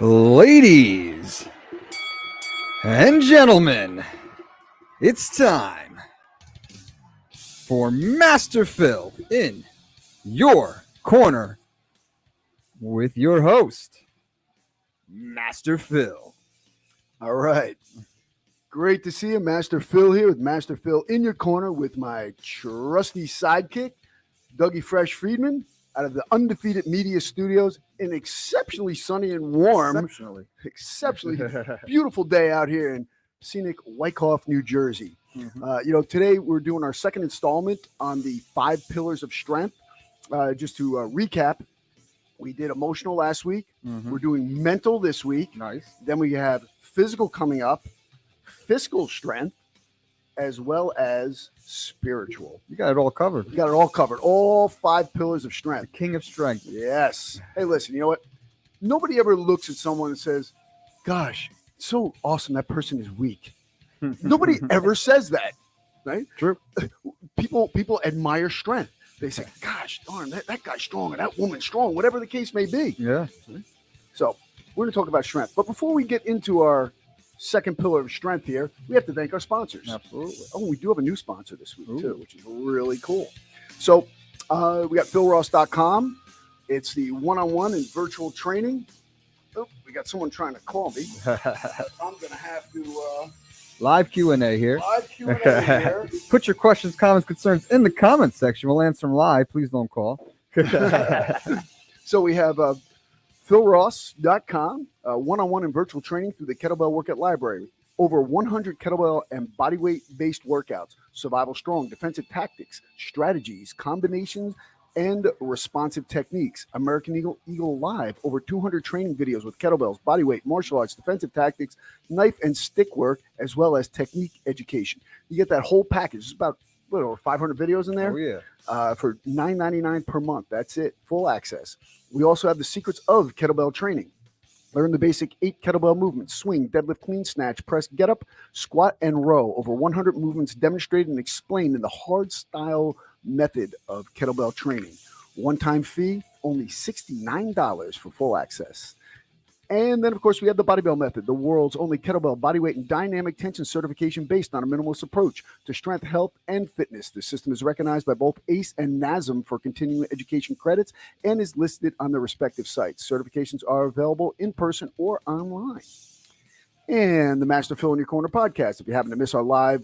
Ladies and gentlemen, it's time for Master Phil in your corner with your host, Master Phil. All right. Great to see you. Master Phil here with Master Phil in your corner with my trusty sidekick, Dougie Fresh Friedman, out of the Undefeated Media Studios. An exceptionally sunny and warm, exceptionally beautiful day out here in scenic Wyckoff, New Jersey. Today we're doing our second installment on the 5 pillars of strength. Just to recap, we did emotional last week. We're doing mental this week. Nice. Then we have physical coming up, fiscal strength, as well as spiritual. You got it all covered. You got it all covered. All 5 pillars of The strength. king of strength. Yes. Hey, listen, you know what? Nobody ever looks at someone and says, gosh, it's so awesome that person is weak. Nobody ever says that, right? True. People admire strength. They say, gosh, darn, that guy's strong or that woman's strong, whatever the case may be. Yeah. So we're going to talk about strength. But before we get into our second pillar of strength here, we have to thank our sponsors. Absolutely. Oh, we do have a new sponsor this week, too, which is really cool. So we got philross.com. It's the one-on-one and virtual training. Oh, we got someone trying to call me. I'm going to have to Live Q&A here. live Q&A here. Put your questions, comments, concerns in the comments section. We'll answer them live. Please don't call. So we have philross.com, one-on-one and virtual training through the Kettlebell Workout Library. Over 100 kettlebell and bodyweight-based workouts, survival strong, defensive tactics, strategies, combinations, and responsive techniques. American Eagle Live, over 200 training videos with kettlebells, bodyweight, martial arts, defensive tactics, knife and stick work, as well as technique education. You get that whole package. It's about over 500 videos in there. Oh, yeah. For $9.99 per month. That's it. Full access. We also have the secrets of kettlebell training. Learn the basic 8 kettlebell movements: swing, deadlift, clean, snatch, press, get up, squat, and row. Over 100 movements demonstrated and explained in the hard style method of kettlebell training. One-time fee, only $69 for full access. And then, of course, we have the Bodybell Method, the world's only kettlebell bodyweight and dynamic tension certification based on a minimalist approach to strength, health, and fitness. The system is recognized by both ACE and NASM for continuing education credits and is listed on their respective sites. Certifications are available in person or online. And the Master Phil in Your Corner podcast. If you happen to miss our live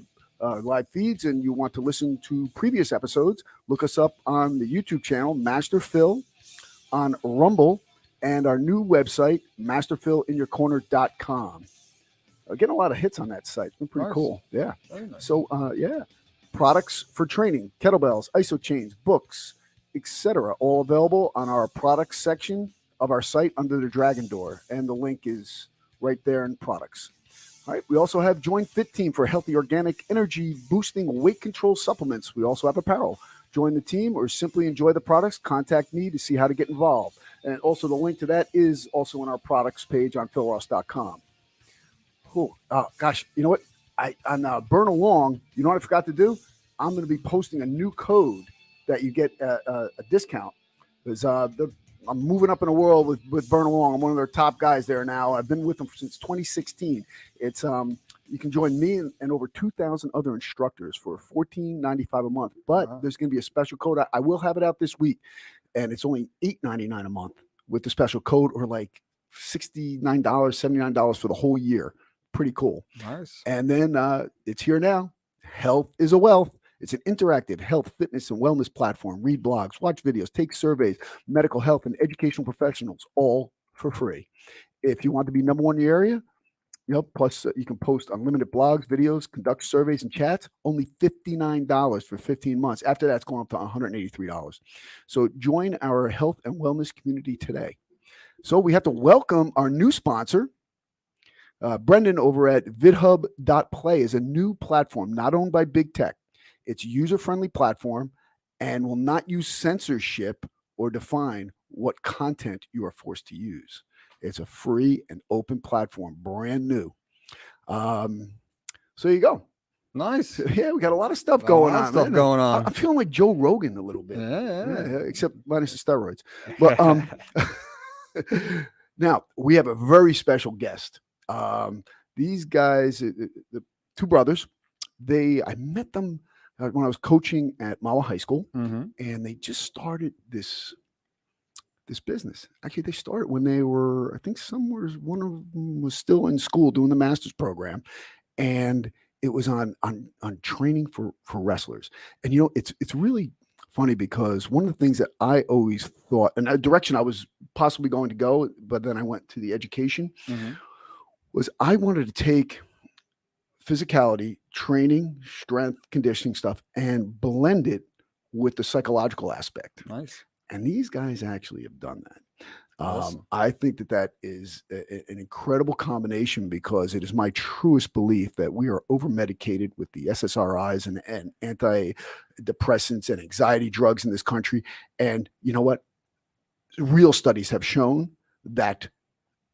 feeds and you want to listen to previous episodes, look us up on the YouTube channel, Master Phil, on Rumble, and our new website, masterphilinyourcorner.com. Getting a lot of hits on that site. It's been pretty cool. Yeah. Very nice. So, products for training, kettlebells, iso chains, books, etc., all available on our products section of our site under the Dragon Door. And the link is right there in products. All right. We also have Join Fit Team for healthy, organic, energy boosting weight control supplements. We also have apparel. Join the team or simply enjoy the products. Contact me to see how to get involved. And also the link to that is also on our products page on philross.com. Cool. Oh, gosh, you know what? On Burn Along, you know what I forgot to do? I'm going to be posting a new code that you get a discount. Because I'm moving up in the world with Burn Along. I'm one of their top guys there now. I've been with them since 2016. It's you can join me and over 2,000 other instructors for $14.95 a month. But there's going to be a special code. I will have it out this week. And it's only $8.99 a month with the special code, or like $69, $79 for the whole year. Pretty cool. Nice. And then it's here now. Health is a Wealth. It's an interactive health, fitness, and wellness platform. Read blogs, watch videos, take surveys, medical health, and educational professionals, all for free. If you want to be number one in your area, plus you can post unlimited blogs, videos, conduct surveys, and chats. Only $59 for 15 months. After that, it's going up to $183. So join our health and wellness community today. So we have to welcome our new sponsor. Brendan over at vidhub.play is a new platform not owned by big tech. It's a user-friendly platform and will not use censorship or define what content you are forced to use. It's a free and open platform, brand new. So you go. Nice. Yeah, we got a lot of stuff going on. Going on. I'm feeling like Joe Rogan a little bit. Yeah. Except minus the steroids. But Now, we have a very special guest. These guys, the two brothers, I met them when I was coaching at Mawa High School, Mm-hmm. and they just started this business. Actually, they started when they were, I think, one of them was still in school doing the master's program, and it was on training for wrestlers. And it's really funny because one of the things that I always thought, and a direction I was possibly going to go, but then I went to the education, Mm-hmm. was I wanted to take physicality, training, strength, conditioning stuff, and blend it with the psychological aspect. Nice. And these guys actually have done that. Awesome. I think that is an incredible combination because it is my truest belief that we are over medicated with the SSRIs and antidepressants and anxiety drugs in this country. And you know what? Real studies have shown that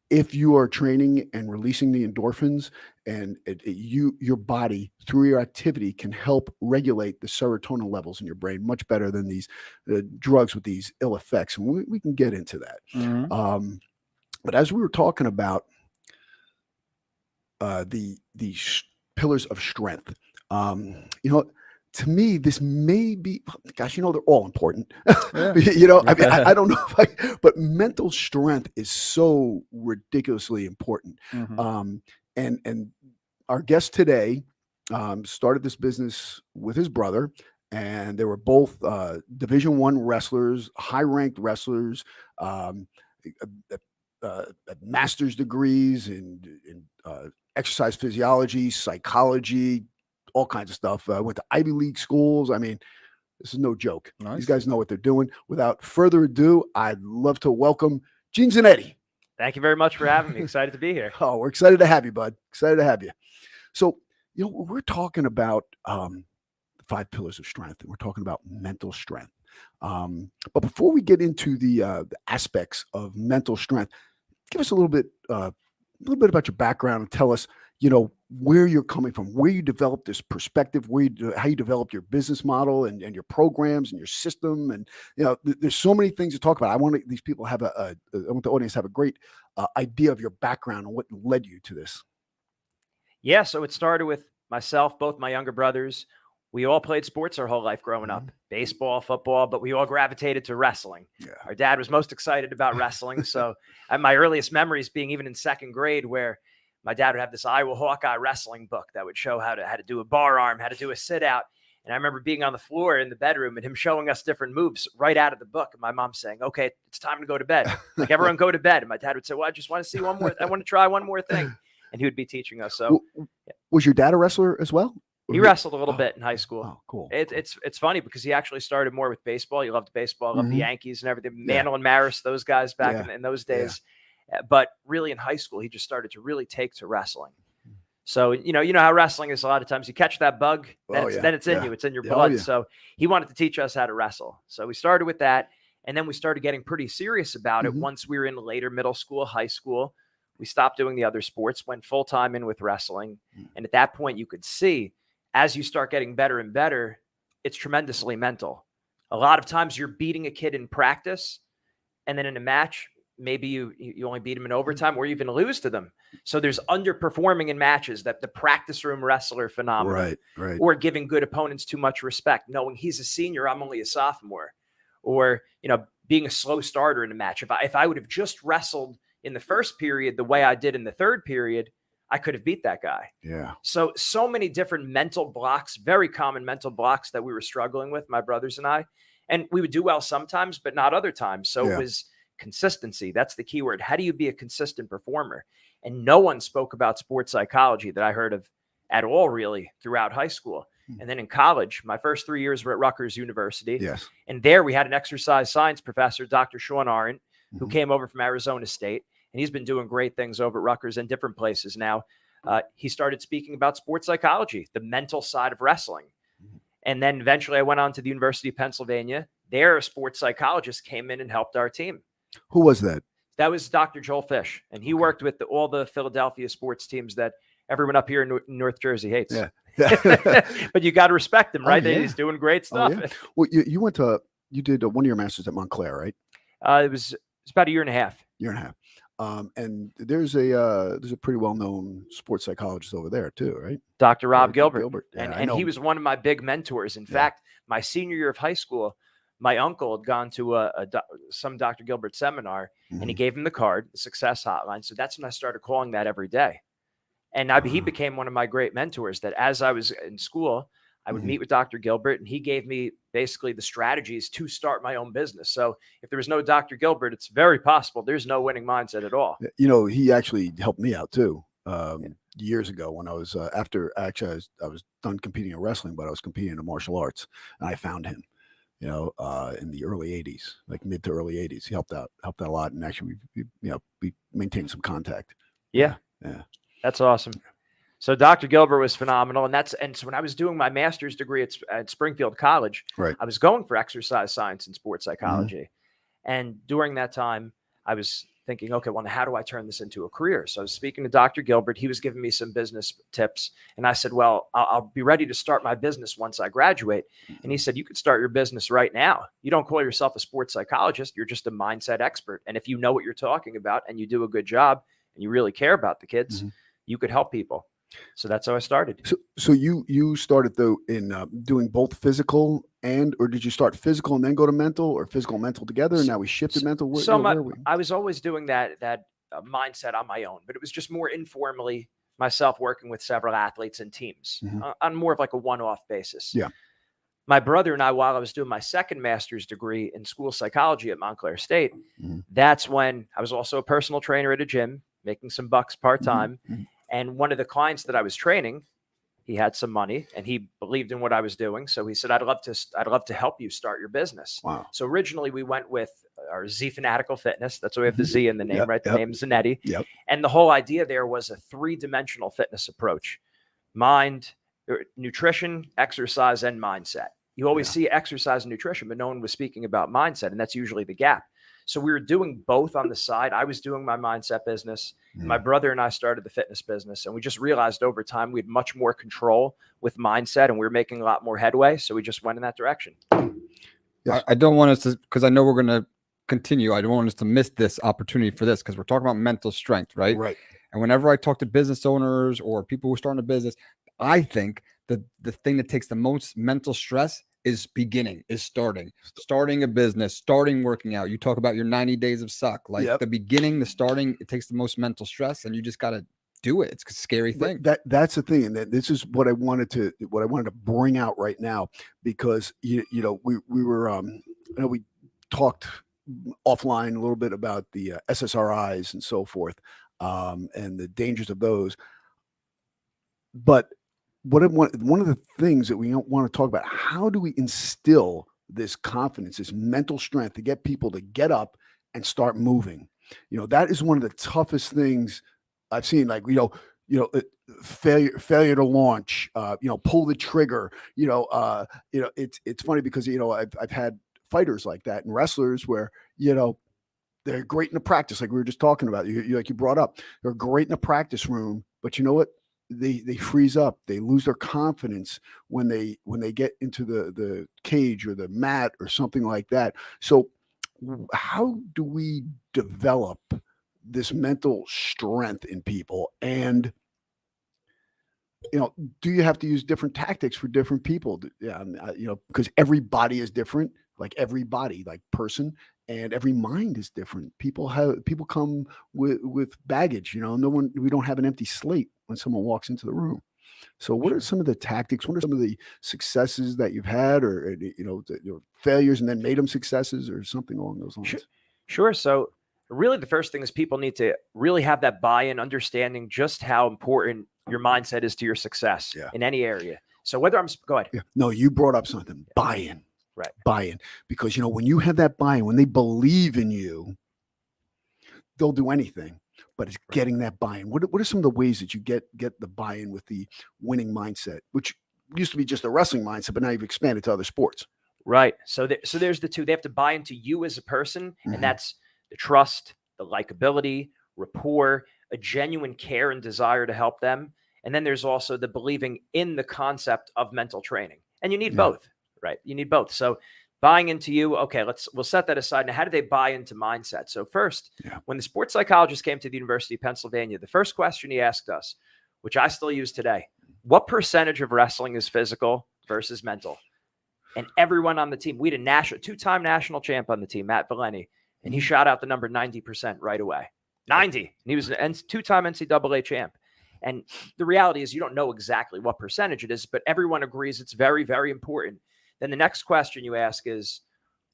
if you are training and releasing the endorphins, and your body through your activity can help regulate the serotonin levels in your brain much better than these drugs with these ill effects. And we can get into that. Mm-hmm. But as we were talking about the pillars of strength, to me, this may be, gosh, they're all important. Yeah. I mean, I don't know but mental strength is so ridiculously important. Mm-hmm. And our guest today started this business with his brother, and they were both Division I wrestlers, high-ranked wrestlers, master's degrees in exercise physiology, psychology, all kinds of stuff. Went to Ivy League schools. I mean, this is no joke. Nice. These guys know what they're doing. Without further ado, I'd love to welcome Gene Zannetti. Thank you very much for having me. Excited to be here. Oh, we're excited to have you, bud. Excited to have you. So, we're talking about the 5 pillars of strength, and we're talking about mental strength. But before we get into the aspects of mental strength, give us a little bit about your background and tell us, where you're coming from, where you developed this perspective, how you developed your business model and your programs and your system. And, there's so many things to talk about. I want these people have I want the audience to have a great idea of your background and what led you to this. Yeah. So it started with myself, both my younger brothers. We all played sports our whole life growing up, baseball, football, but we all gravitated to wrestling. Yeah. Our dad was most excited about wrestling. So my earliest memories being even in second grade, where my dad would have this Iowa Hawkeye wrestling book that would show how to do a bar arm, how to do a sit out. And I remember being on the floor in the bedroom and him showing us different moves right out of the book. And my mom saying, okay, it's time to go to bed. Like, everyone go to bed. And my dad would say, well, I just want to see one more. I want to try one more thing. And he would be teaching us. So was your dad a wrestler as well? He wrestled a little bit in high school. Oh, cool. It's funny because he actually started more with baseball. He loved baseball, loved the Yankees and everything. Mantle and Maris, those guys back in those days. Yeah. But really in high school, he just started to really take to wrestling. So, you know how wrestling is. A lot of times you catch that bug, then it's in you. It's in your blood. So he wanted to teach us how to wrestle. So we started with that. And then we started getting pretty serious about it once we were in later middle school, high school. We stopped doing the other sports, went full time in with wrestling. And at that point, you could see as you start getting better and better, it's tremendously mental. A lot of times you're beating a kid in practice, and then in a match, maybe you only beat them in overtime or you even lose to them. So there's underperforming in matches, that the practice room wrestler phenomenon, right. Or giving good opponents too much respect, knowing he's a senior, I'm only a sophomore, or, being a slow starter in a match. If I would have just wrestled in the first period the way I did in the third period, I could have beat that guy. Yeah. So many different mental blocks, very common mental blocks that we were struggling with, my brothers and I, and we would do well sometimes, but not other times. So it was consistency. That's the key word. How do you be a consistent performer? And no one spoke about sports psychology that I heard of at all, really, throughout high school. And then in college, my first 3 years were at Rutgers University. Yes. And there we had an exercise science professor, Dr. Sean Arendt, who came over from Arizona State. And he's been doing great things over at Rutgers and different places now. He started speaking about sports psychology, the mental side of wrestling. And then eventually I went on to the University of Pennsylvania. There, a sports psychologist came in and helped our team. Who was that? That was Dr. Joel Fish. And he worked with all the Philadelphia sports teams that everyone up here in North Jersey hates. Yeah. But you got to respect him, right? Oh, yeah. He's doing great stuff. Oh, yeah. Well, you did one of your masters at Montclair, right? It was about a year and a half. Year and a half. And there's a pretty well known sports psychologist over there too, right? Dr. Rob Dr. Gilbert. Yeah, I And know he him. was one of my big mentors. In Yeah. fact, my senior year of high school, my uncle had gone to some Dr. Gilbert seminar, and he Mhm. gave him the card, the success hotline. So that's when I started calling that every day. And he Wow. became one of my great mentors, that as I was in school, I would Mhm. meet with Dr. Gilbert, and he gave me basically the strategies to start my own business. So if there was no Dr. Gilbert, it's very possible there's no winning mindset at all. You know, he actually helped me out too. Yeah. Years ago when I was after actually I was done competing in wrestling, but I was competing in martial arts, and I found him. You know, in the early '80s, like mid to early '80s, he helped out a lot, and actually, we maintained some contact. Yeah. Yeah. That's awesome. So Dr. Gilbert was phenomenal. And so when I was doing my master's degree at Springfield College, Right. I was going for exercise science and sports Mm-hmm. psychology. And during that time, I was thinking, okay, well, how do I turn this into a career? So I was speaking to Dr. Gilbert. He was giving me some business tips. And I said, well, I'll be ready to start my business once I graduate. And he said, you could start your business right now. You don't call yourself a sports psychologist. You're just a mindset expert. And if you know what you're talking about and you do a good job and you really care about the kids, Mm-hmm. you could help people. So that's how I started. So you started though in doing both physical or did you start physical and then go to mental, or physical and mental together? And now we shifted mental. Where are we? I was always doing that mindset on my own, but it was just more informally, myself working with several athletes and teams Mhm. On more of like a one-off basis. Yeah. My brother and I, while I was doing my second master's degree in school psychology at Montclair State, Mhm. that's when I was also a personal trainer at a gym, making some bucks part-time. Mhm. And one of the clients that I was training, he had some money and he believed in what I was doing. So he said, I'd love to help you start your business. Wow. So originally we went with our Z Fanatical Fitness. That's why we have the Z in the name, Yep, right? The yep. name is Zannetti. Yep. And the whole idea there was a 3-dimensional fitness approach: mind, nutrition, exercise, and mindset. You always see exercise and nutrition, but no one was speaking about mindset. And that's usually the gap. So we were doing both on the side. I was doing my mindset business. My brother and I started the fitness business, and we just realized over time we had much more control with mindset, and we were making a lot more headway. So we just went in that direction. Yes. I don't want us to, because I know we're going to continue. I don't want us to miss this opportunity for this, because we're talking about mental strength, right? Right. And whenever I talk to business owners or people who are starting a business, I think that the thing that takes the most mental stress is starting a business, starting working out. You talk about your 90 days of suck, like Yep. the beginning, the starting, it takes the most mental stress, and you just got to do it. It's a scary thing. But that's the thing, and this is what I wanted to bring out right now, because we were we talked offline a little bit about the SSRIs and so forth, and the dangers of those. But one of the things that we want to talk about, how do we instill this confidence, this mental strength to get people to get up and start moving? That is one of the toughest things I've seen. Like, failure to launch, pull the trigger. It's funny because I've had fighters like that and wrestlers where they're great in the practice, like we were just talking about. You brought up, they're great in the practice room, but you know what? They freeze up. They lose their confidence when they get into the cage or the mat or something like that. So, how do we develop this mental strength in people? And do you have to use different tactics for different people? Yeah, because every body is different. Like every body, like person, and every mind is different. People come with baggage. We don't have an empty slate when someone walks into the room. So, what are some of the tactics? What are some of the successes that you've had, or your failures and then made them successes, or something along those lines? Sure. So, really, the first thing is people need to really have that buy-in, understanding just how important your mindset is to your success in any area. So, go ahead. Yeah. No, you brought up something. Buy-in. Right. Buy-in. Because when you have that buy-in, when they believe in you, they'll do anything. But it's getting that buy-in. What are some of the ways that you get the buy-in with the winning mindset, which used to be just a wrestling mindset, but now you've expanded to other sports? Right. So there's the two. They have to buy into you as a person, and that's the trust, the likability, rapport, a genuine care and desire to help them. And then there's also the believing in the concept of mental training. And you need both, right? You need both. So buying into you. Okay, we'll set that aside. Now, how do they buy into mindset? So first, when the sports psychologist came to the University of Pennsylvania, the first question he asked us, which I still use today, what percentage of wrestling is physical versus mental? And everyone on the team, we had a two-time national champ on the team, Matt Valeni, and he shot out the number 90% right away. 90. And he was a two-time NCAA champ. And the reality is you don't know exactly what percentage it is, but everyone agrees it's very, very important. Then the next question you ask is,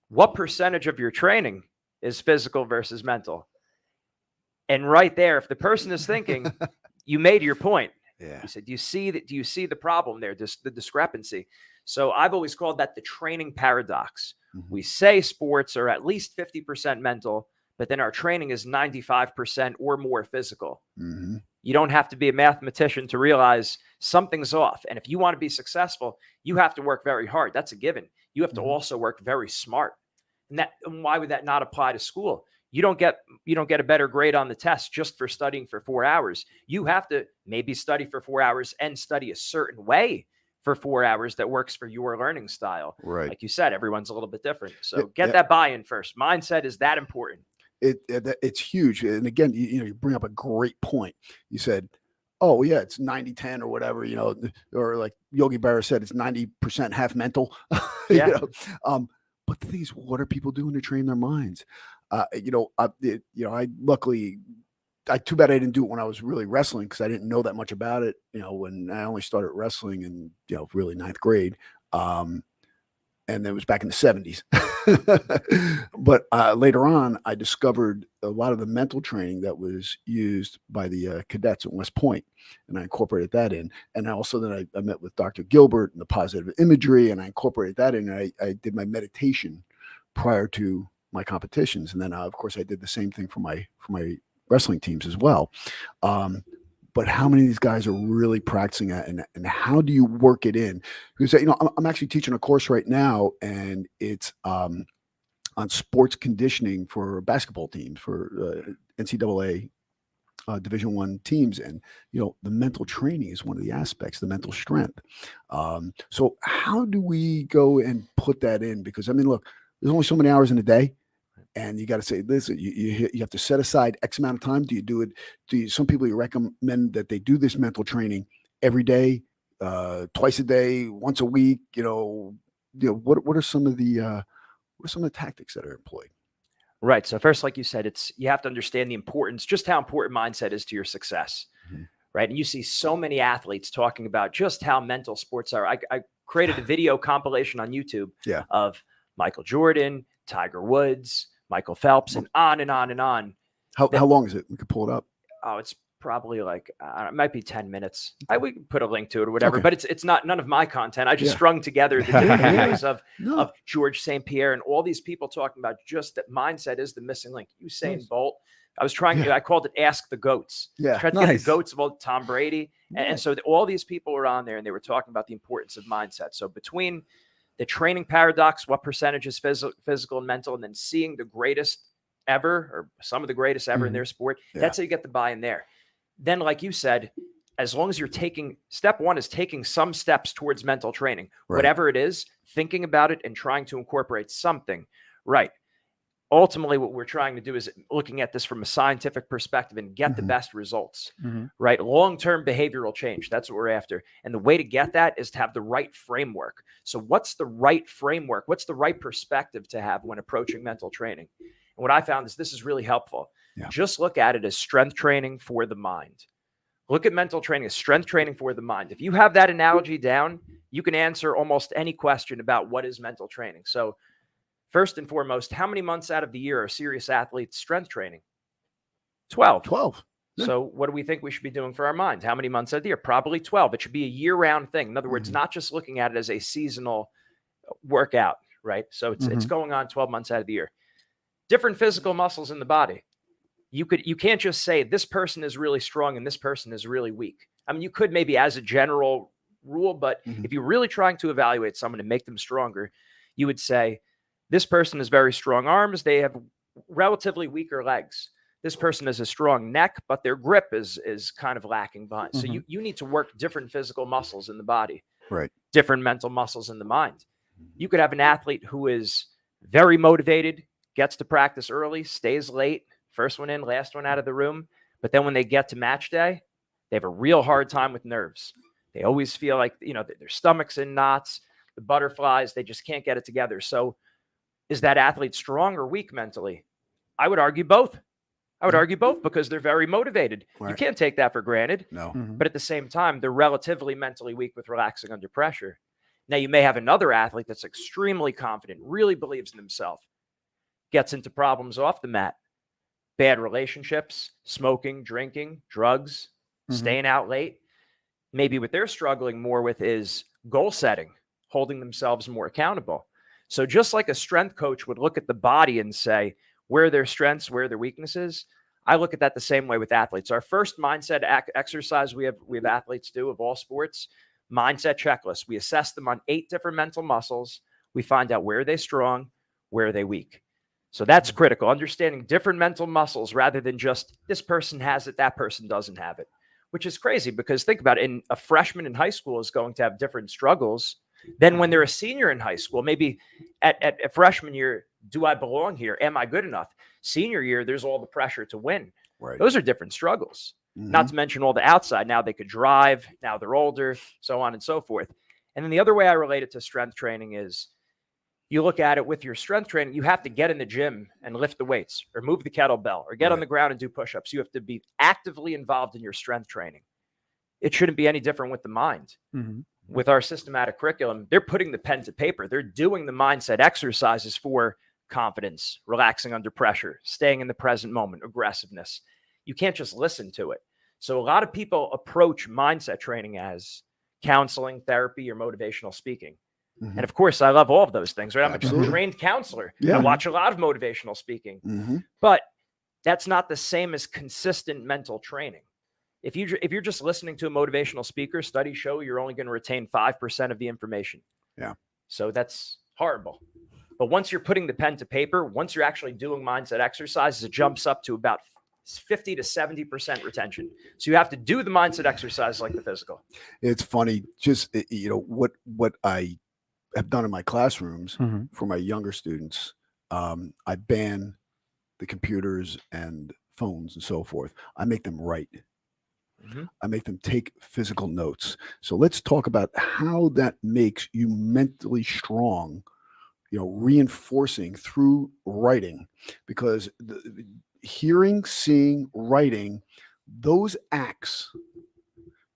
what percentage of your training is physical versus mental? And right there, if the person is thinking, you made your point. Yeah. You said, do you see the problem there, the discrepancy? So I've always called that the training paradox. We say sports are at least 50% mental, but then our training is 95% or more physical. You don't have to be a mathematician to realize something's off. And if you want to be successful, you have to work very hard. That's a given. You have to also work very smart. And why would that not apply to school? You don't get a better grade on the test just for studying for 4 hours. You have to maybe study for 4 hours and study a certain way for 4 hours that works for your learning style. Right. Like you said, everyone's a little bit different. So get that buy-in first. Mindset is that important. It's huge. And again, you bring up a great point. You said, oh yeah, it's 90-10 or whatever, or like Yogi Berra said, it's 90% half mental. Yeah. But the thing is, what are people doing to train their minds? I luckily, too bad I didn't do it when I was really wrestling, because I didn't know that much about it. When I only started wrestling in, really ninth grade. And then it was back in the 70s. But later on, I discovered a lot of the mental training that was used by the cadets at West Point, and I incorporated that in. And also then I met with Dr. Gilbert and the positive imagery, and I incorporated that in. I did my meditation prior to my competitions, and then of course I did the same thing for my wrestling teams as well. But how many of these guys are really practicing that, and how do you work it in? Because I'm actually teaching a course right now, and it's on sports conditioning for basketball teams, for NCAA Division I teams, and the mental training is one of the aspects, the mental strength. So how do we go and put that in? Because look, there's only so many hours in a day. And you got to say, listen, you have to set aside X amount of time. Do you do it? Some people, you recommend that they do this mental training every day, twice a day, once a week. What are some of the tactics that are employed? Right. So first, like you said, you have to understand the importance, just how important mindset is to your success. Right. And you see so many athletes talking about just how mental sports are. I created a video compilation on YouTube of Michael Jordan, Tiger Woods, Michael Phelps, and on and on and on. How long is it? We could pull it up. Oh, it's probably like it might be 10 minutes. We can put a link to it or whatever, but it's not none of my content. I just strung together the different videos of George St. Pierre and all these people talking about just that mindset is the missing link. Usain Bolt. I was trying to, I called it Ask the Goats. Yeah. Tried to get the goats of old Tom Brady. And so all these people were on there and they were talking about the importance of mindset. So between the training paradox, what percentage is physical and mental, and then seeing the greatest ever or some of the greatest ever in their sport, that's how you get the buy-in there. Then, like you said, as long as you're step one is taking some steps towards mental training, whatever it is, thinking about it and trying to incorporate something. Right. Ultimately, what we're trying to do is looking at this from a scientific perspective and get the best results, right? Long-term behavioral change. That's what we're after. And the way to get that is to have the right framework. So what's the right framework? What's the right perspective to have when approaching mental training? And what I found is this is really helpful. Just look at it as strength training for the mind. Look at mental training as strength training for the mind. If you have that analogy down, you can answer almost any question about what is mental training. So first and foremost, how many months out of the year are serious athletes strength training? 12. 12. Yeah. So what do we think we should be doing for our minds? How many months out of the year? Probably 12. It should be a year-round thing. In other words, not just looking at it as a seasonal workout, right? So it's going on 12 months out of the year. Different physical muscles in the body. You can't just say this person is really strong and this person is really weak. I mean, you could maybe as a general rule, but if you're really trying to evaluate someone and make them stronger, you would say, this person has very strong arms. They have relatively weaker legs. This person has a strong neck, but their grip is kind of lacking behind. So you need to work different physical muscles in the body, right? Different mental muscles in the mind. You could have an athlete who is very motivated, gets to practice early, stays late, first one in, last one out of the room. But then when they get to match day, they have a real hard time with nerves. They always feel like, their stomach's in knots, the butterflies, they just can't get it together. So is that athlete strong or weak mentally? I would argue both. Because they're very motivated. Right. You can't take that for granted. No. But at the same time, they're relatively mentally weak with relaxing under pressure. Now, you may have another athlete that's extremely confident, really believes in himself, gets into problems off the mat, bad relationships, smoking, drinking, drugs, staying out late. Maybe what they're struggling more with is goal setting, holding themselves more accountable. So just like a strength coach would look at the body and say, where are their strengths, where are their weaknesses? I look at that the same way with athletes. Our first mindset exercise we have athletes do of all sports, mindset checklist. We assess them on 8 different mental muscles. We find out where are they strong, where are they weak. So that's critical, understanding different mental muscles rather than just this person has it, that person doesn't have it, which is crazy because think about it, a freshman in high school is going to have different struggles than when they're a senior in high school. Maybe at freshman year, do I belong here? Am I good enough? Senior year, there's all the pressure to win. Right. Those are different struggles, not to mention all the outside. Now they could drive, now they're older, so on and so forth. And then the other way I relate it to strength training is you look at it with your strength training, you have to get in the gym and lift the weights or move the kettlebell or get on the ground and do push-ups. You have to be actively involved in your strength training. It shouldn't be any different with the mind. With our systematic curriculum, they're putting the pen to paper. They're doing the mindset exercises for confidence, relaxing under pressure, staying in the present moment, aggressiveness. You can't just listen to it. So a lot of people approach mindset training as counseling, therapy, or motivational speaking. And of course, I love all of those things, right? I'm a trained counselor. I watch a lot of motivational speaking, but that's not the same as consistent mental training. If you're just listening to a motivational speaker, studies show you're only going to retain 5% of the information. Yeah. So that's horrible. But once you're putting the pen to paper, once you're actually doing mindset exercises, it jumps up to about 50 to 70% retention. So you have to do the mindset exercise like the physical. It's funny, just what I have done in my classrooms for my younger students. I ban the computers and phones and so forth. I make them write. I make them take physical notes. So let's talk about how that makes you mentally strong, reinforcing through writing, because hearing, seeing, writing, those acts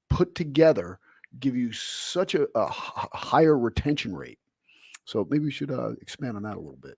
put together give you such a higher retention rate. So maybe we should expand on that a little bit.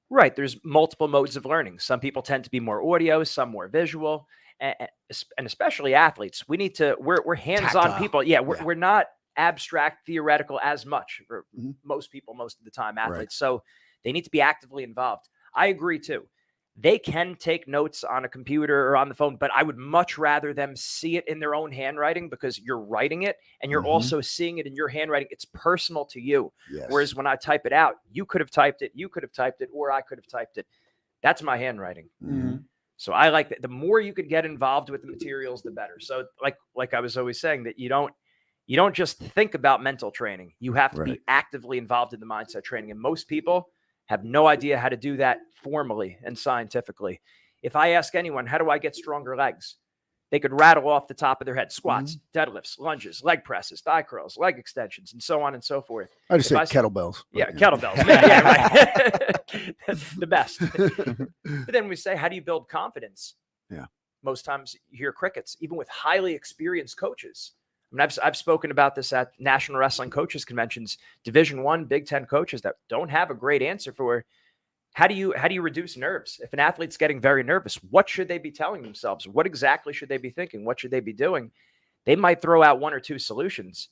Right. There's multiple modes of learning. Some people tend to be more audio, some more visual. And especially athletes, we're hands-on Tactile. people. We're not abstract theoretical as much for most people, most of the time, athletes. Right. So they need to be actively involved. I agree too. They can take notes on a computer or on the phone, but I would much rather them see it in their own handwriting because you're writing it and you're also seeing it in your handwriting. It's personal to you. Yes. Whereas when I type it out, you could have typed it, or I could have typed it. That's my handwriting. So I like that. The more you could get involved with the materials, the better. So like I was always saying, that you don't just think about mental training. You have to be actively involved in the mindset training. And most people have no idea how to do that formally and scientifically. If I ask anyone, how do I get stronger legs? They could rattle off the top of their head: squats, deadlifts, lunges, leg presses, thigh curls, leg extensions, and so on and so forth. I just say kettlebells. Yeah, kettlebells. Yeah, right. The best. But then we say, how do you build confidence? Yeah. Most times you hear crickets, even with highly experienced coaches. I mean, I've spoken about this at National Wrestling Coaches Conventions, Division I, Big Ten coaches that don't have a great answer for how do you reduce nerves? If an athlete's getting very nervous, what should they be telling themselves? What exactly should they be thinking? What should they be doing? They might throw out 1 or 2 solutions,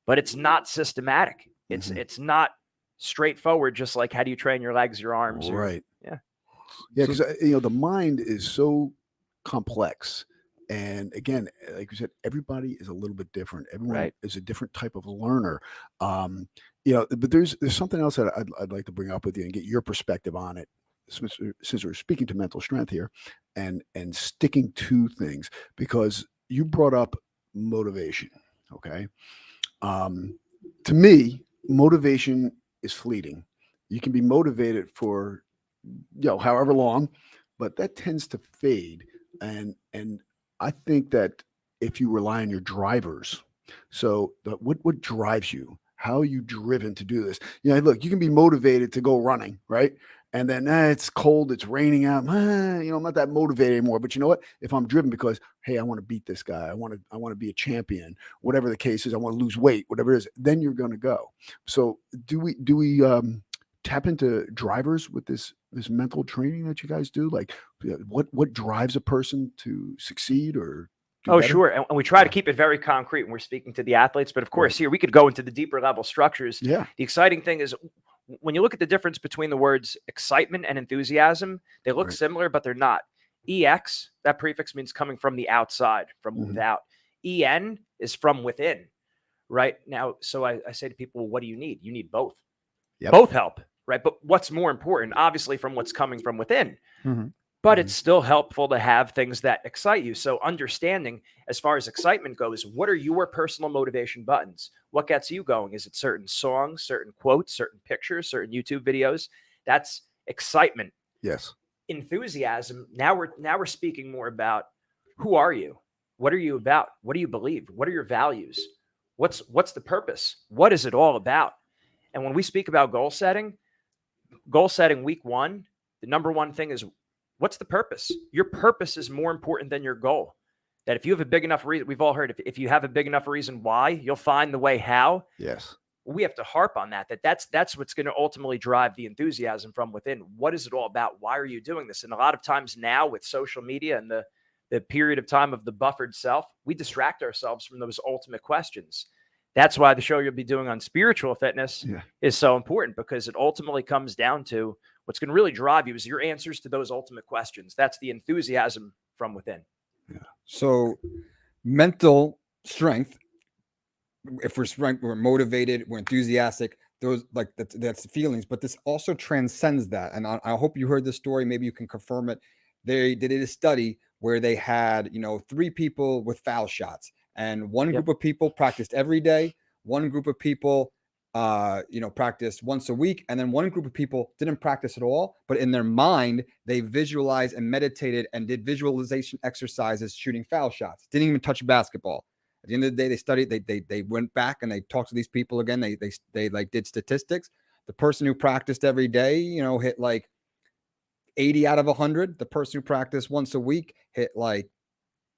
but it's not systematic. It's not straightforward, just like how do you train your legs, your arms? Right. Yeah. Yeah, because the mind is so complex. And again, like you said, everybody is a little bit different. Everyone is a different type of learner. But there's something else that I'd like to bring up with you and get your perspective on it, since we're speaking to mental strength here and sticking to things, because you brought up motivation. Okay. To me, motivation is fleeting. You can be motivated for, however long, but that tends to fade. And I think that if you rely on your drivers, so what drives you? How are you driven to do this? Look, you can be motivated to go running, right? And then it's cold, it's raining out. I'm not that motivated anymore. But you know what? If I'm driven because, hey, I want to beat this guy, I want to be a champion, whatever the case is, I want to lose weight, whatever it is, then you're going to go. So do we tap into drivers with this mental training that you guys do? Like, what drives a person to succeed or do Oh, better? sure. And we try to keep it very concrete when we're speaking to the athletes. But of course, here we could go into the deeper level structures. Yeah. The exciting thing is when you look at the difference between the words excitement and enthusiasm, they look similar, but they're not. EX, that prefix means coming from the outside, from without. EN is from within, right? Now, so I say to people, well, what do you need? You need both. Yep. Both help, right? But what's more important? Obviously, from what's coming from within. But it's still helpful to have things that excite you. So understanding as far as excitement goes, what are your personal motivation buttons? What gets you going? Is it certain songs, certain quotes, certain pictures, certain YouTube videos? That's excitement. Yes. Enthusiasm. Now we're speaking more about who are you? What are you about? What do you believe? What are your values? What's the purpose? What is it all about? And when we speak about goal setting week one, the number one thing is, what's the purpose? Your purpose is more important than your goal. That if you have a big enough reason, we've all heard, if you have a big enough reason why, you'll find the way how. Yes. We have to harp on that's what's going to ultimately drive the enthusiasm from within. What is it all about? Why are you doing this? And a lot of times now with social media and the period of time of the buffered self, we distract ourselves from those ultimate questions. That's why the show you'll be doing on spiritual fitness is so important, because it ultimately comes down to what's going to really drive you is your answers to those ultimate questions. That's the enthusiasm from within. Yeah. So mental strength, if we're motivated, we're enthusiastic, those that's the feelings, but this also transcends that. And I hope you heard this story. Maybe you can confirm it. They did a study where they had, 3 people with foul shots, and one group of people practiced every day. One group of people practiced once a week, and then one group of people didn't practice at all, but in their mind they visualized and meditated and did visualization exercises shooting foul shots. Didn't even touch a basketball. At the end of the day, they studied. They went back and they talked to these people again. They like did statistics. The person who practiced every day, hit like 80 out of 100. The person who practiced once a week hit like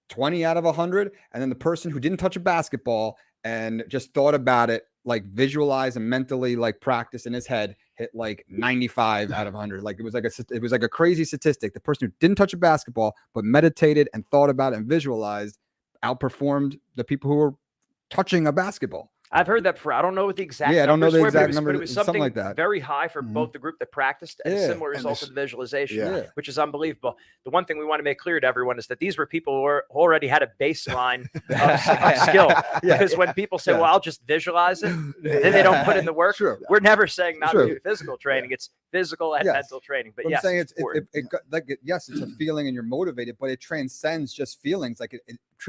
20 out of 100, and then the person who didn't touch a basketball and just thought about it, like visualize and mentally like practice in his head, hit like 95 out of 100. Like it was like a crazy statistic. The person who didn't touch a basketball but meditated and thought about it and visualized outperformed the people who were touching a basketball. I've heard that before. I don't know what the exact I don't know the exact number, number, but it was something like that. Very high for both the group that practiced and similar results of the visualization, which is unbelievable. The one thing we want to make clear to everyone is that these were people who already had a baseline of skill. Because when people say, well, I'll just visualize it, then they don't put in the work. Sure. We're never saying not to do physical training. It's physical and mental training. But I'm saying it's yes, it's a feeling and you're motivated, but it transcends just feelings. Like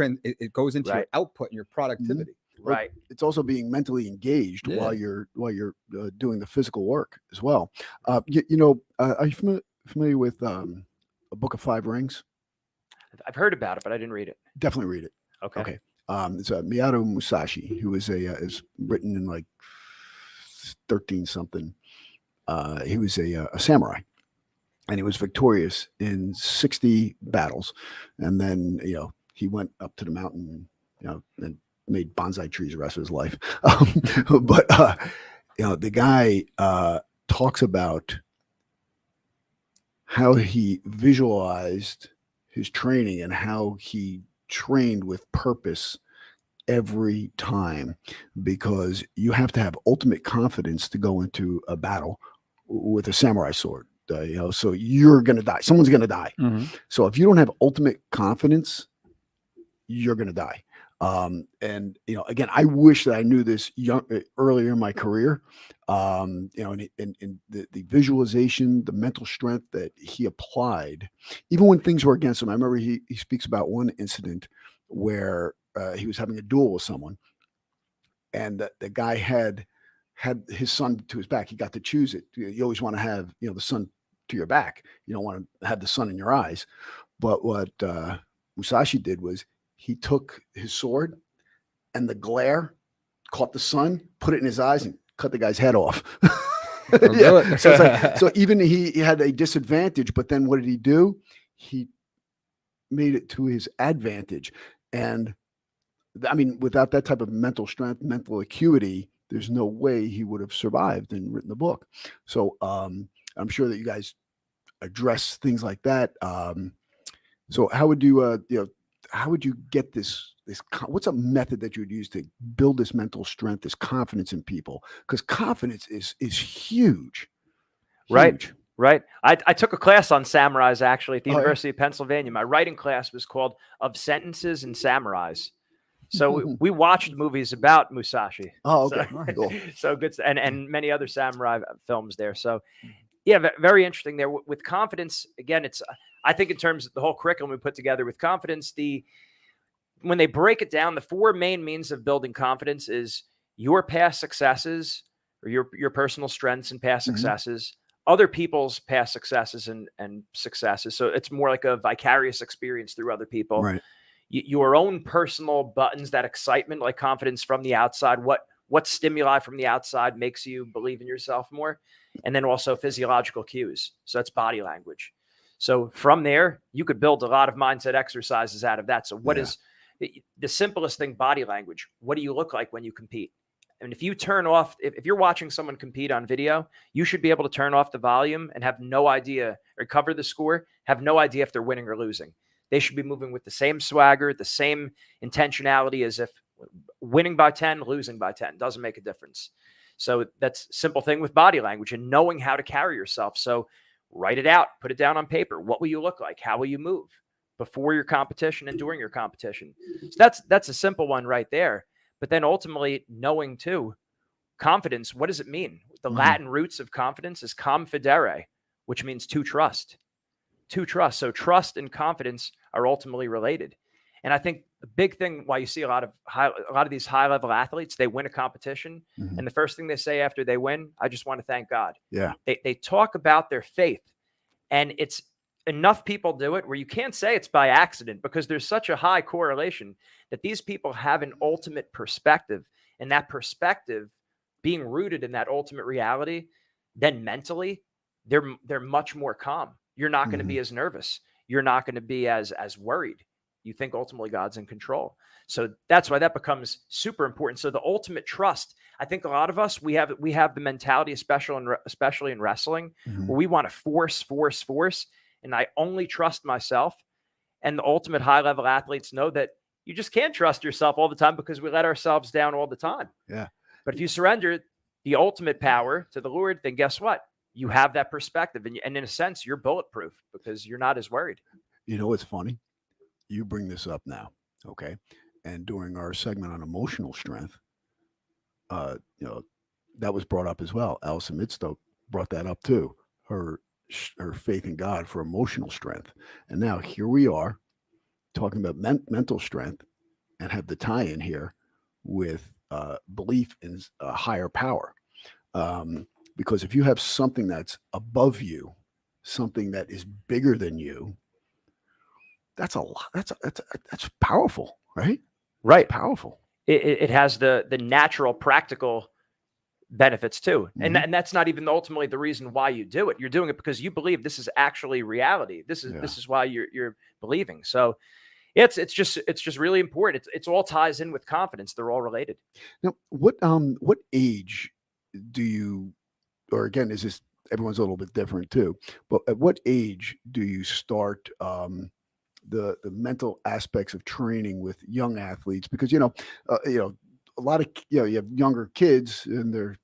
it goes into your output and your productivity. Right. It's also being mentally engaged while you're doing the physical work as well. Are you familiar with A Book of Five Rings? I've heard about it, but I didn't read it. Definitely read it. Okay. It's Miyato Musashi, who is written in like 13 something. He was a samurai, and he was victorious in 60 battles, and then he went up to the mountain, and made bonsai trees the rest of his life. But the guy talks about how he visualized his training and how he trained with purpose every time, because you have to have ultimate confidence to go into a battle with a samurai sword. So you're going to die. Someone's going to die. So if you don't have ultimate confidence, you're going to die. And again, I wish that I knew this earlier in my career. And the visualization, the mental strength that he applied, even when things were against him. I remember he speaks about one incident where he was having a duel with someone, and the guy had had his son to his back. He got to choose it. You always want to have, the sun to your back. You don't want to have the sun in your eyes. But what Musashi did was he took his sword and the glare caught the sun, put it in his eyes, and cut the guy's head off. Yeah. So it's like, so even he had a disadvantage, but then what did he do? He made it to his advantage. And I mean, without that type of mental strength, mental acuity, there's no way he would have survived and written the book. So I'm sure that you guys address things like that. So how would you, how would you get this? What's a method that you would use to build this mental strength, this confidence in people? Because confidence is huge. Right. Right. I took a class on samurais actually at the University of Pennsylvania. My writing class was called "Of Sentences and Samurais." So we watched movies about Musashi. Oh, okay. So, Cool. so good. And many other samurai films there. So yeah, very interesting there. With confidence, again, it's, I think in terms of the whole curriculum we put together with confidence, when they break it down, the four main means of building confidence is your past successes or your personal strengths and past successes, other people's past successes and successes. So it's more like a vicarious experience through other people. Right. Your own personal buttons, that excitement, like confidence from the outside, what stimuli from the outside makes you believe in yourself more. And then also physiological cues. So that's body language. So from there, you could build a lot of mindset exercises out of that. So what is the simplest thing? Body language. What do you look like when you compete? And if you turn off, if you're watching someone compete on video, you should be able to turn off the volume and have no idea, or cover the score, have no idea if they're winning or losing. They should be moving with the same swagger, the same intentionality as if winning by 10, losing by 10. Doesn't make a difference. So that's a simple thing with body language and knowing how to carry yourself. So write it out, put it down on paper. What will you look like? How will you move before your competition and during your competition? So that's a simple one right there. But then ultimately knowing too, confidence, what does it mean? The Latin roots of confidence is confidere, which means to trust. To trust. So trust and confidence are ultimately related. And I think the big thing why you see a lot of these high level athletes, they win a competition. And the first thing they say after they win, I just want to thank God. Yeah. They talk about their faith, and it's enough people do it where you can't say it's by accident, because there's such a high correlation that these people have an ultimate perspective, and that perspective being rooted in that ultimate reality, then mentally they're much more calm. You're not going to be as nervous. You're not going to be as worried. You think ultimately God's in control. So that's why that becomes super important. So the ultimate trust, I think a lot of us, we have the mentality, especially in wrestling, where we want to force, and I only trust myself. And the ultimate high level athletes know that you just can't trust yourself all the time, because we let ourselves down all the time. Yeah. But if you surrender the ultimate power to the Lord, then guess what? You have that perspective, and in a sense, you're bulletproof because you're not as worried. You know what's funny? You bring this up now, okay? And during our segment on emotional strength, that was brought up as well. Alison Midstoke brought that up too. Her faith in God for emotional strength. And now here we are talking about mental strength, and have the tie-in here with belief in a higher power. Because if you have something that's above you, something that is bigger than you, that's a lot. That's powerful, right? Right. It's powerful. It has the natural, practical benefits too. And that's not even ultimately the reason why you do it. You're doing it because you believe this is actually reality. This is why you're believing. So it's just really important. It's all ties in with confidence. They're all related. Now, what age do you, or again, is this, everyone's a little bit different too, but at what age do you start the mental aspects of training with young athletes? Because a lot of you have younger kids, and they're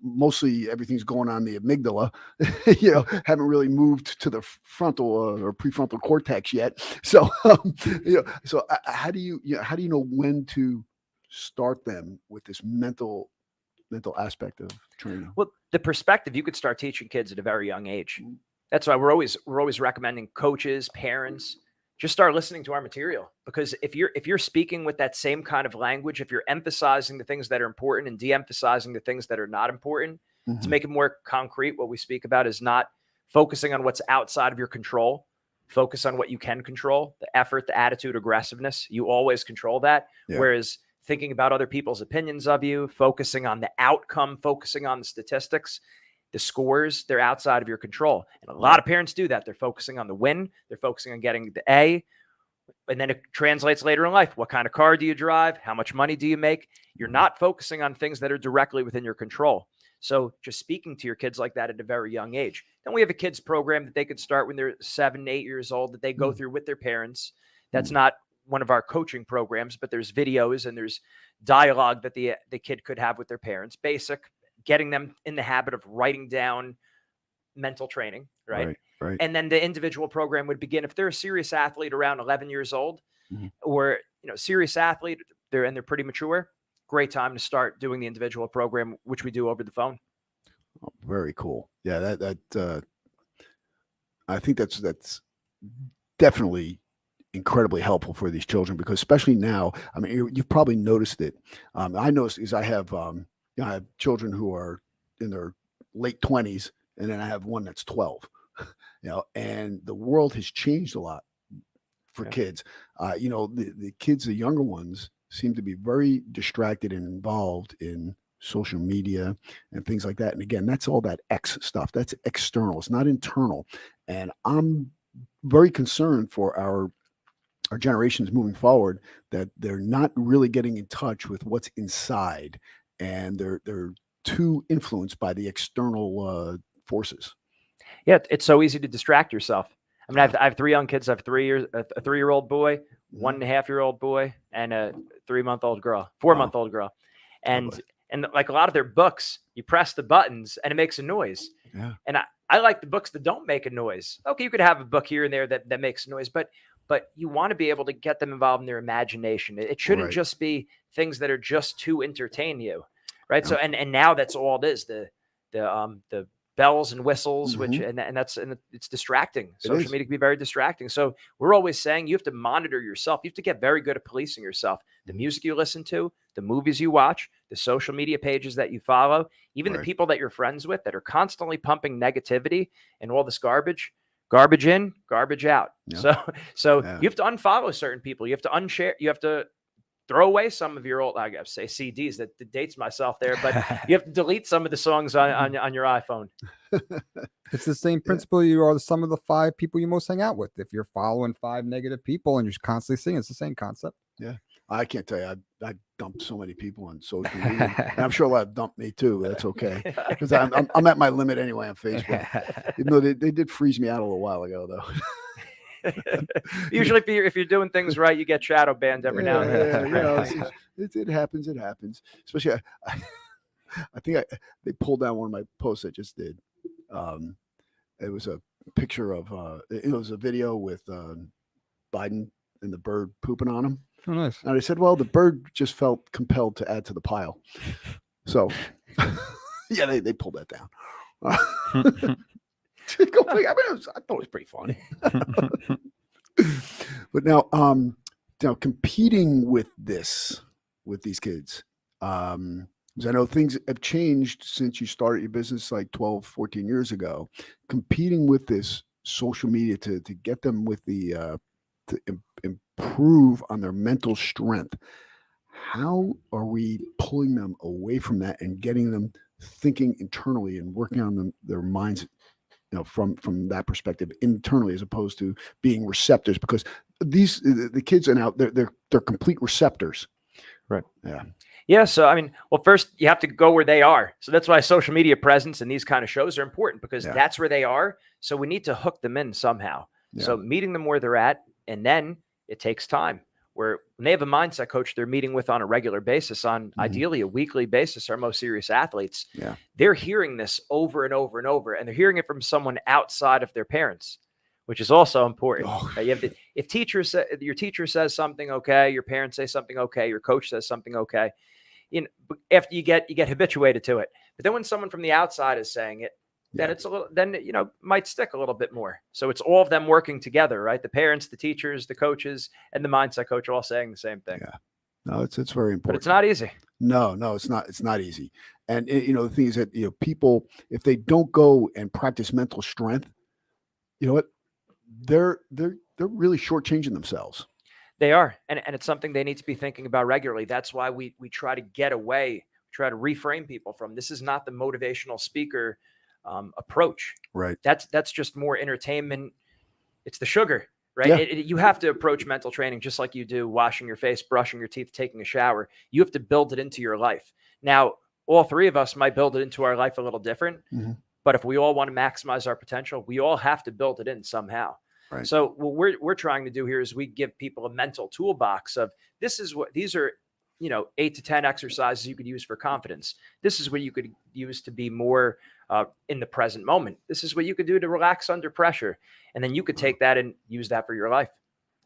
mostly, everything's going on the amygdala, haven't really moved to the frontal or prefrontal cortex yet. So how do you know when to start them with this mental aspect of training? Well, the perspective, you could start teaching kids at a very young age. That's why we're always recommending coaches, parents, just start listening to our material, because if you're speaking with that same kind of language, if you're emphasizing the things that are important and de-emphasizing the things that are not important, to make it more concrete, what we speak about is not focusing on what's outside of your control. Focus on what you can control, the effort, the attitude, aggressiveness. You always control that. Yeah. Whereas thinking about other people's opinions of you, focusing on the outcome, focusing on the statistics, the scores, they're outside of your control. And a lot of parents do that. They're focusing on the win. They're focusing on getting the A. And then it translates later in life. What kind of car do you drive? How much money do you make? You're not focusing on things that are directly within your control. So just speaking to your kids like that at a very young age. Then we have a kids program that they could start when they're 7, 8 years old that they go through with their parents. That's not one of our coaching programs, but there's videos and there's dialogue that the kid could have with their parents. Basic, getting them in the habit of writing down mental training, right? Right. And then the individual program would begin if they're a serious athlete around 11 years old, or serious athlete, they're pretty mature. Great time to start doing the individual program, which we do over the phone. Oh, very cool. Yeah, I think that's definitely incredibly helpful for these children, because especially now, I mean, you've probably noticed it. I noticed is I have children who are in their late 20s, and then I have one that's 12. And the world has changed a lot for kids. The kids, the younger ones, seem to be very distracted and involved in social media and things like that. And again, that's all that X stuff. That's external. It's not internal. And I'm very concerned for our generations moving forward that they're not really getting in touch with what's inside, and they're too influenced by the external forces. Yeah, it's so easy to distract yourself. I mean, I have 3 young kids. I have a 3-year-old boy, 1.5-year-old boy, and a 3-month-old girl, 4-month-old girl. And like a lot of their books, you press the buttons and it makes a noise. Yeah. And I like the books that don't make a noise. Okay, you could have a book here and there that makes a noise, but you want to be able to get them involved in their imagination. It shouldn't just be things that are just to entertain you, right? Yeah. So and now that's all it is. The bells and whistles, which and it's distracting. Social media can be very distracting. So we're always saying you have to monitor yourself. You have to get very good at policing yourself. The music you listen to, the movies you watch, the social media pages that you follow, even the people that you're friends with that are constantly pumping negativity and all this garbage in, garbage out. Yeah. So you have to unfollow certain people. You have to unshare. You have to throw away some of your old, I gotta say CDs, that dates myself there, but you have to delete some of the songs on your iPhone. It's the same principle. You are the sum of the 5 people you most hang out with. If you're following 5 negative people and you're constantly seeing, it's the same concept. Yeah. I can't tell you. I dumped so many people on social media. And I'm sure a lot have dumped me too, but that's okay. Because I'm at my limit anyway on Facebook. Even though they did freeze me out a little while ago though. Usually if you're doing things right, you get shadow banned every now and then. It happens. It happens. Especially I think they pulled down one of my posts I just did. It was a picture of it was a video with Biden and the bird pooping on him. Oh, nice. And I said, well, the bird just felt compelled to add to the pile. So yeah, they pulled that down. I thought it was pretty funny. But now competing with these kids, because I know things have changed since you started your business like 12, 14 years ago. Competing with this social media to get them with the to improve on their mental strength. How are we pulling them away from that and getting them thinking internally and working on their minds? From that perspective internally, as opposed to being receptors, because the kids are now they're complete receptors. Right. Yeah. So, I mean, well, first you have to go where they are. So that's why social media presence and these kind of shows are important, because that's where they are. So we need to hook them in somehow. Yeah. So meeting them where they're at, and then it takes time. Where when they have a mindset coach they're meeting with on a regular basis, on ideally a weekly basis, our most serious athletes, they're hearing this over and over and over, and they're hearing it from someone outside of their parents, which is also important. You have to, if your teacher says something okay, your parents say something okay, your coach says something okay, after you get habituated to it. But then when someone from the outside is saying it, then it's a little, then, might stick a little bit more. So it's all of them working together, right? The parents, the teachers, the coaches, and the mindset coach are all saying the same thing. Yeah. No, it's very important. But it's not easy. No, it's not. It's not easy. And the thing is that people, if they don't go and practice mental strength, you know what, they're really shortchanging themselves. They are, and it's something they need to be thinking about regularly. That's why we try to get away, try to reframe people from this is not the motivational speaker approach. Right. That's just more entertainment. It's the sugar. Right. Yeah. You have to approach mental training just like you do washing your face, brushing your teeth, taking a shower. You have to build it into your life. Now, all three of us might build it into our life a little different, but if we all want to maximize our potential, we all have to build it in somehow. Right. So what we're trying to do here is we give people a mental toolbox of these are 8 to 10 exercises you could use for confidence. This is what you could use to be more in the present moment. This is what you could do to relax under pressure. And then you could take that and use that for your life.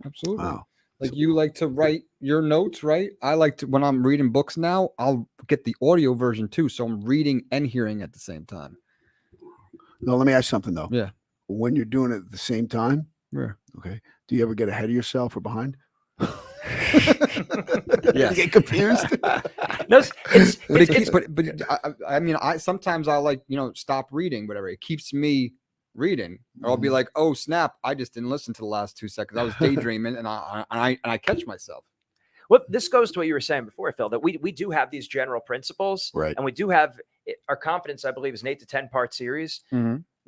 Absolutely. Wow. Like you like to write your notes, right? I like to, when I'm reading books now, I'll get the audio version too. So I'm reading and hearing at the same time. No, let me ask you something though. Yeah. When you're doing it at the same time, okay, do you ever get ahead of yourself or behind? Yeah. You get confused. No, I mean, sometimes I like, stop reading, whatever. It keeps me reading. Or I'll be like, oh snap, I just didn't listen to the last 2 seconds. I was daydreaming and I catch myself. Well, this goes to what you were saying before, Phil, that we do have these general principles, right? And we do have our confidence, I believe, is an 8 to 10 part series.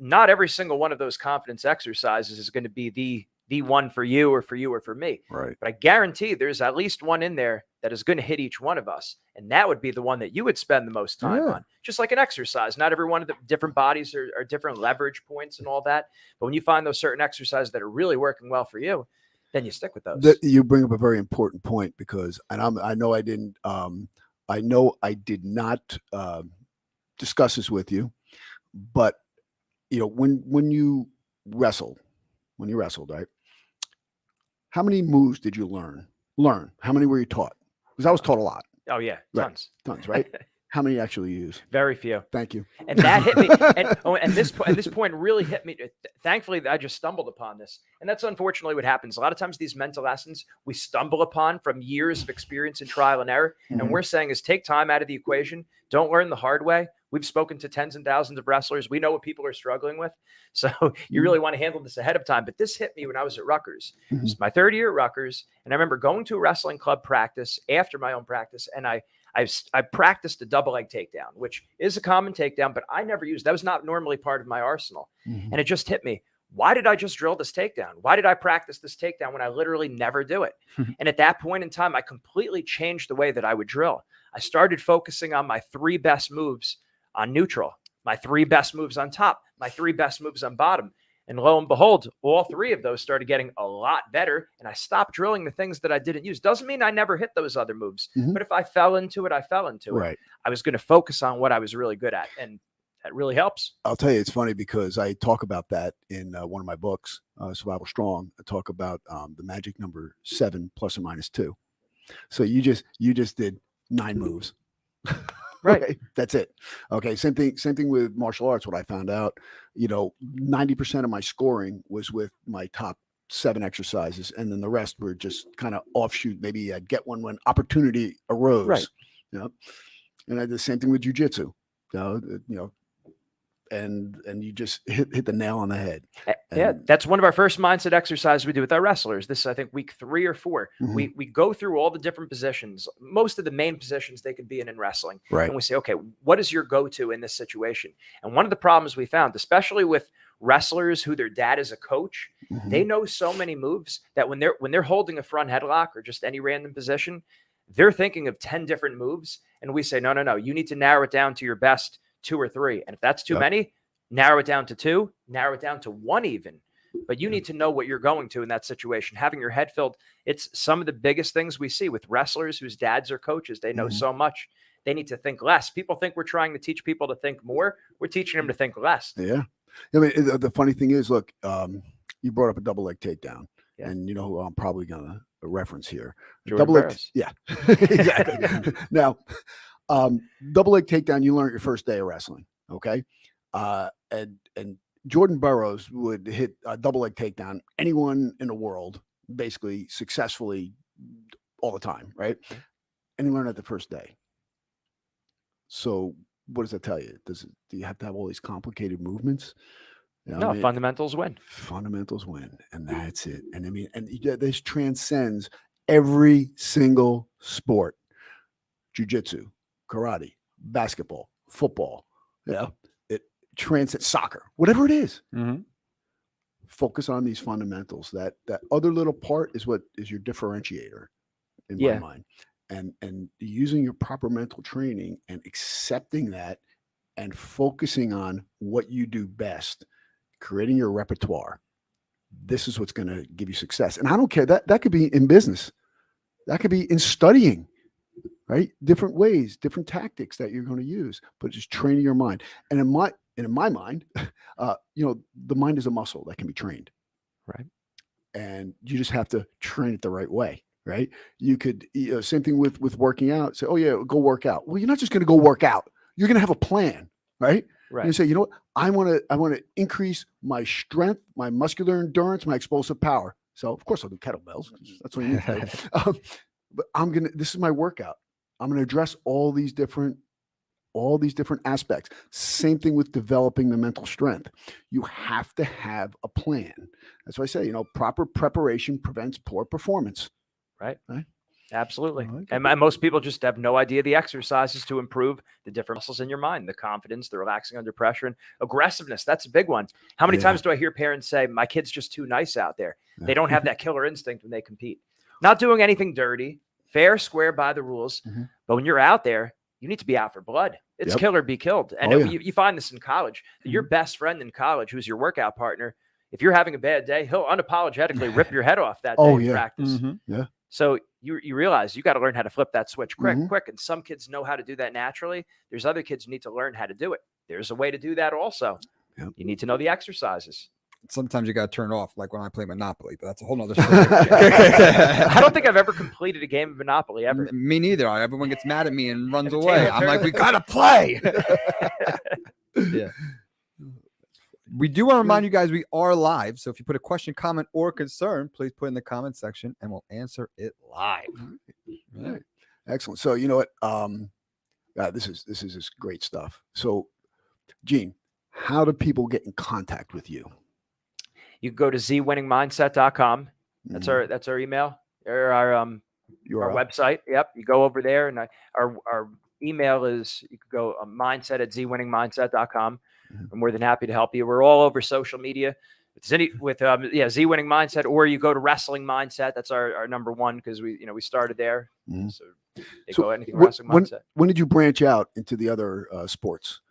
Not every single one of those confidence exercises is going to be the one for you or for me. Right. But I guarantee there's at least one in there that is going to hit each one of us. And that would be the one that you would spend the most time on. Just like an exercise. Not every one of the different bodies are different leverage points and all that. But when you find those certain exercises that are really working well for you, then you stick with those. You bring up a very important point because, and I know I did not discuss this with you, but when you wrestled, right? How many moves did you learn? How many were you taught? Because I was taught a lot. Oh yeah, tons, right? How many actually use? Very few. Thank you. And that hit me. And this point really hit me. Thankfully, I just stumbled upon this. And that's unfortunately what happens. A lot of times these mental lessons we stumble upon from years of experience and trial and error. And we're saying is take time out of the equation. Don't learn the hard way. We've spoken to tens and thousands of wrestlers. We know what people are struggling with. So you really want to handle this ahead of time. But this hit me when I was at Rutgers. It was my third year at Rutgers. And I remember going to a wrestling club practice after my own practice. And I practiced a double leg takedown, which is a common takedown, but I never used, that was not normally part of my arsenal. And it just hit me. Why did I just drill this takedown? Why did I practice this takedown when I literally never do it? And at that point in time, I completely changed the way that I would drill. I started focusing on my 3 best moves on neutral, my 3 best moves on top, my 3 best moves on bottom. And lo and behold, all 3 of those started getting a lot better. And I stopped drilling the things that I didn't use. Doesn't mean I never hit those other moves. But if I fell into it, I fell into it. I was going to focus on what I was really good at. And that really helps. I'll tell you, it's funny because I talk about that in one of my books, Survival Strong. I talk about the magic number 7 plus or minus 2. So you just did 9 moves. Right. Okay, that's it. Okay. Same thing with martial arts. What I found out, 90% of my scoring was with my top 7 exercises. And then the rest were just kind of offshoot. Maybe I'd get one when opportunity arose. Right. And I did the same thing with jujitsu, and you just hit the nail on the head. Yeah, that's one of our first mindset exercises we do with our wrestlers. This is, I think, week 3 or 4. We go through all the different positions, most of the main positions they could be in wrestling. Right. And we say, okay, what is your go-to in this situation? And one of the problems we found, especially with wrestlers who their dad is a coach, they know so many moves that when they're holding a front headlock or just any random position, they're thinking of 10 different moves. And we say, no, you need to narrow it down to your best 2 or 3. And if that's too many, narrow it down to 2, narrow it down to 1 even. But you need to know what you're going to in that situation. Having your head filled, it's some of the biggest things we see with wrestlers whose dads are coaches. They know so much. They need to think less. People think we're trying to teach people to think more. We're teaching them to think less. Yeah. I mean, the funny thing is, look, you brought up a double leg takedown. Yeah. And you know who I'm probably going to reference here. Double leg. Yeah, exactly. Now, double leg takedown, you learn your first day of wrestling. Okay. And Jordan Burroughs would hit a double leg takedown anyone in the world, basically successfully all the time, right? And he learned it the first day. So what does that tell you? Do you have to have all these complicated movements? You know, No, I mean, fundamentals win. fundamentals win, and that's it. And I mean, and this transcends every single sport: jiu-jitsu, karate, basketball, football. You know, it transcends soccer, whatever it is. Mm-hmm. Focus on these fundamentals. That other little part is what is your differentiator, in my mind. And using your proper mental training and accepting that, and focusing on what you do best, creating your repertoire. This is what's going to give you success. And I don't care that could be in business, that could be in studying, right? Different ways, different tactics that you're going to use, but just training your mind. And in my mind, the mind is a muscle that can be trained, right? And you just have to train it the right way, right? You could, same thing with working out. Say, oh yeah, go work out. Well, you're not just going to go work out. You're going to have a plan, right? Right. You say, you know what? I want to increase my strength, my muscular endurance, my explosive power. So of course I'll do kettlebells. That's what you need to do. But this is my workout. I'm going to address all these different aspects. Same thing with developing the mental strength. You have to have a plan. That's why I say, proper preparation prevents poor performance. Right. Right. Absolutely. Okay. And most people just have no idea the exercises to improve the different muscles in your mind, the confidence, the relaxing under pressure, and aggressiveness. That's a big one. How many times do I hear parents say, my kid's just too nice out there? They don't have that killer instinct when they compete. Not doing anything dirty, fair, square by the rules. Mm-hmm. But when you're out there, you need to be out for blood. It's kill or be killed. And you find this in college. Your best friend in college, who's your workout partner, if you're having a bad day, he'll unapologetically rip your head off that day in practice. Mm-hmm. Yeah. So you realize you got to learn how to flip that switch quick. And some kids know how to do that naturally. There's other kids who need to learn how to do it. There's a way to do that also. Yep. You need to know the exercises. Sometimes you got to turn off, like when I play Monopoly, but that's a whole nother story. I don't think I've ever completed a game of Monopoly ever. Me neither. Everyone gets mad at me and runs away. I'm like, we got to play. Yeah. We do want to remind you guys we are live. So if you put a question, comment, or concern, please put in the comment section and we'll answer it live. Right. Excellent. So you know what? This is just great stuff. So, Gene, how do people get in contact with you? You can go to zwinningmindset.com. That's our email or our website. Yep. You go over there and our email is, you can go mindset@zwinningmindset.com. I'm more than happy to help you. We're all over social media. With Z Winning Mindset, or you go to Wrestling Mindset. That's our number one, because we started there. Mm-hmm. So go anything Wrestling Mindset. When did you branch out into the other sports?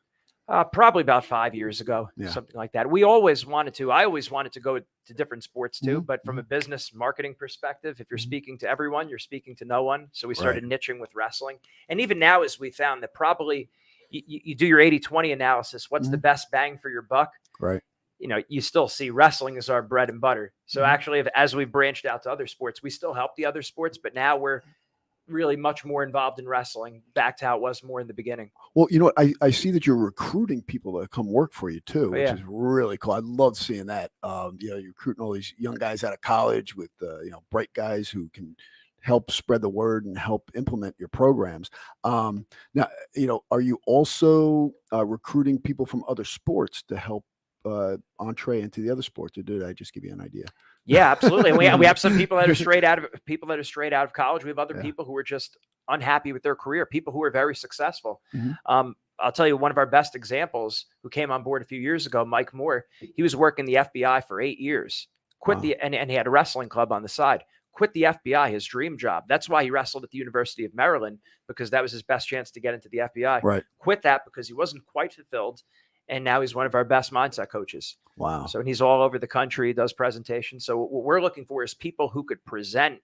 Probably about 5 years ago, something like that. I always wanted to go to different sports too, but from a business marketing perspective, if you're speaking to everyone, you're speaking to no one. So we started niching with wrestling. And even now, as we found that probably you do your 80-20 analysis, what's the best bang for your buck? Right. You still see wrestling as our bread and butter. So actually, as we branched out to other sports, we still help the other sports, but now we're really much more involved in wrestling, back to how it was more in the beginning. Well, I see that you're recruiting people to come work for you too, which is really cool. I love seeing that. You're recruiting all these young guys out of college with, bright guys who can help spread the word and help implement your programs. Now, are you also recruiting people from other sports to help entree into the other sports, or did I just give you an idea? Yeah, absolutely. And we have some people that are straight out of college. We have other people who are just unhappy with their career, people who are very successful. I'll tell you, one of our best examples who came on board a few years ago, Mike Moore, he was working the FBI for 8 years, and he had a wrestling club on the side, quit the FBI, his dream job. That's why he wrestled at the University of Maryland, because that was his best chance to get into the FBI. Right. Quit that because he wasn't quite fulfilled. And now he's one of our best mindset coaches. Wow. So he's all over the country, does presentations. So what we're looking for is people who could present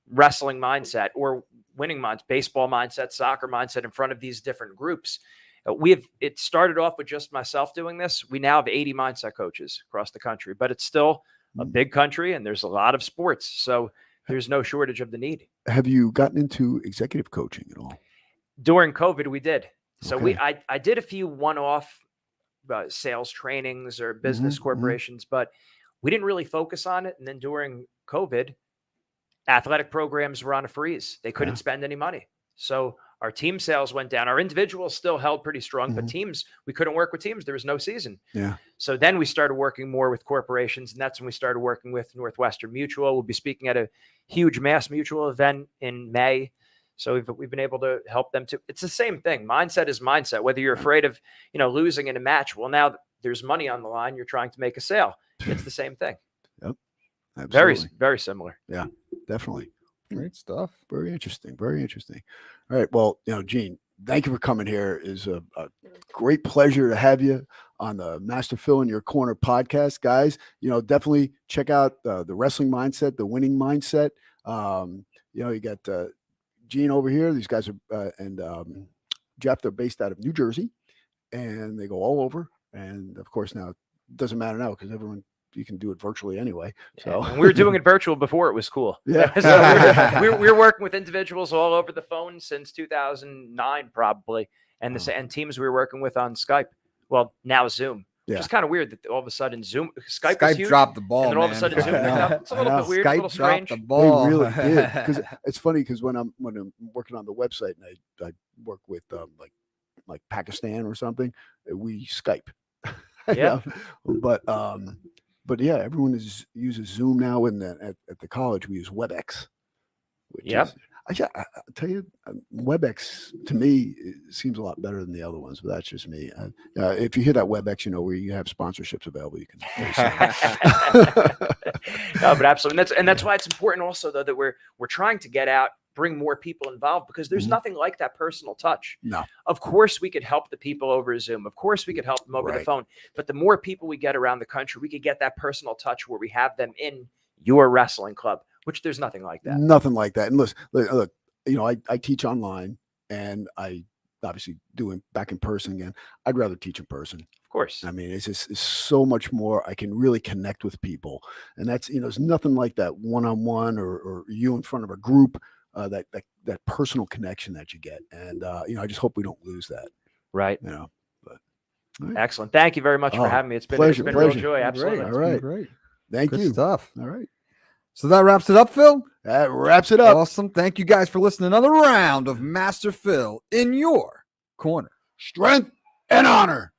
wrestling mindset or winning mindset, baseball mindset, soccer mindset in front of these different groups. It started off with just myself doing this. We now have 80 mindset coaches across the country, but it's still a big country and there's a lot of sports. So there's no shortage of the need. Have you gotten into executive coaching at all? During COVID, we did. So I did a few one-off sales trainings or business Mhm, corporations, but we didn't really focus on it. And then during COVID, athletic programs were on a freeze. They couldn't Yeah. spend any money. So our team sales went down. Our individuals still held pretty strong, but Mhm. teams, we couldn't work with teams. There was no season. Yeah. So then we started working more with corporations, and that's when we started working with Northwestern Mutual. We'll be speaking at a huge Mass Mutual event in May. So we've been able to help them too. It's the same thing. Mindset is mindset. Whether you're afraid of, losing in a match, well, now there's money on the line. You're trying to make a sale. It's the same thing. Yep. Very, Absolutely. very similar. Yeah, definitely. Great stuff. Very interesting. Very interesting. All right. Well, Gene, thank you for coming here. It's a great pleasure to have you on the Master Phil in Your Corner podcast, guys. Definitely check out the wrestling mindset, the winning mindset. You got Gene over here. These guys are and Jeff. They're based out of New Jersey, and they go all over. And of course, now it doesn't matter now because you can do it virtually anyway. So and we were doing it virtual before it was cool. Yeah. So we're working with individuals all over the phone since 2009, probably. And and teams we were working with on Skype. Well, now Zoom. Yeah. Which is kind of weird that all of a sudden Skype was huge, dropped the ball, and then all of a man. sudden Zoom picked up. It's a little bit weird, a little Skype strange. dropped the ball. They really did. Because it's funny because when I'm working on the website and I work with like Pakistan or something, we Skype. Yeah. But yeah, everyone uses Zoom now, and then at the college we use WebEx. Yep. I'll tell you, WebEx to me seems a lot better than the other ones, but that's just me. If you hear that WebEx, where you have sponsorships available, you can. No, but absolutely, and that's why it's important also though that we're trying to get out, bring more people involved, because there's nothing like that personal touch. No. Of course we could help the people over Zoom. Of course we could help them over the phone. But the more people we get around the country, we could get that personal touch where we have them in your wrestling club, which there's nothing like that. Nothing like that. And look, I teach online, and I obviously do it back in person again. I'd rather teach in person. Of course. I mean, it's so much more. I can really connect with people, and that's there's nothing like that one-on-one or you in front of a group. That personal connection that you get, and I just hope we don't lose that. Right. But right. Excellent. Thank you very much for having me. It's been a real joy. Absolutely. All right. Great. Thank Good you. stuff. All right. So that wraps it up, Phil. That wraps it up. Awesome. Thank you guys for listening to another round of Master Phil in Your Corner. Strength and honor.